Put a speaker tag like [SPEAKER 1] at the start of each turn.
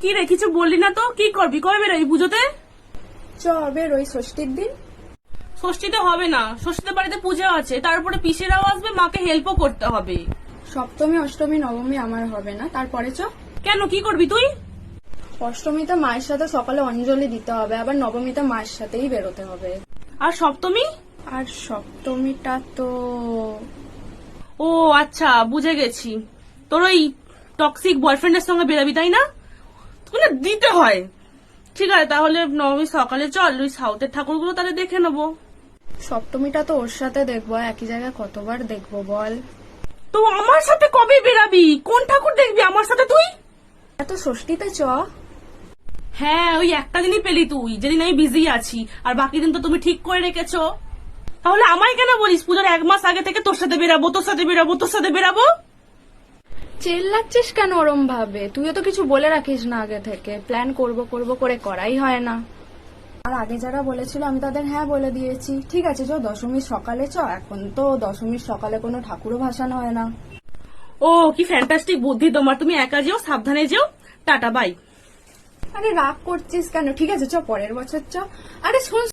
[SPEAKER 1] কি রে, কিছু বললি না তো? কি করবি, কবে বেরোবি পুজোতে?
[SPEAKER 2] চ বেরোই ষষ্ঠীর দিন।
[SPEAKER 1] ষষ্ঠীতে হবে না, ষষ্ঠীতে বাড়িতে পুজো আছে, তারপরে পিসেরাও আসবে, মাকে হেল্পও করতে হবে।
[SPEAKER 2] সপ্তমী অষ্টমী নবমী আমার হবে না, তারপরে চ।
[SPEAKER 1] কেন, কি করবি তুই?
[SPEAKER 2] অষ্টমীতে মায়ের সাথে সকালে অঞ্জলি দিতে হবে, আবার নবমীতে মায়ের সাথেই বেরোতে হবে।
[SPEAKER 1] আর সপ্তমী?
[SPEAKER 2] আর সপ্তমীটা তো
[SPEAKER 1] ও আচ্ছা, বুঝে গেছি, তোর ওই টক্সিক বয়ফ্রেন্ডের সঙ্গে বেরোবি তাই না? তোকে না দিতে হয়। ঠিক আছে, তাহলে নবমী সকালে চল, ওই সাউথের ঠাকুরগুলো তাহলে দেখে নেবো।
[SPEAKER 2] সপ্তমীটা তো ওর সাথে দেখবো, একই জায়গায় কতবার দেখবো বল।
[SPEAKER 1] তো আমার সাথে কবে বেরাবি? কোন ঠাকুর দেখবি আমার সাথে তুই?
[SPEAKER 2] এত ষষ্ঠীতে চ।
[SPEAKER 1] হ্যাঁ, ওই একটা দিনই পেলি তুই, যেদিন আমি বিজি আছি, আর বাকি দিন তো তুমি ঠিক করে রেখেছো। তাহলে আমায় কেন বলিস পুজোর 1 মাস আগে থেকে তোর সাথে বেরাবো, তোর সাথে বেরাবো, তোর সাথে বেরাবো?
[SPEAKER 2] চেল্লাচ্ছিস কেন ওরম ভাবে? তুইও তো কিছু বলে রাখিস না আগে থেকে, প্ল্যান করব করব করে করাই হয় না। আর আগে যারা বলেছিল আমি তাদের হ্যাঁ বলে দিয়েছি। ঠিক আছে চ, দশমীর সকালে চ। এখন তো দশমীর সকালে কোনো ঠাকুরও ভাসানো হয় না।
[SPEAKER 1] ও কি ফ্যান্টাস্টিক বুদ্ধি তোমার, তুমি একা যেও, সাবধানে যেও, টাটা বাই।
[SPEAKER 2] আরে রাগ করছিস কেন? ঠিক আছে চ, পরের বছর চ। আরে শোন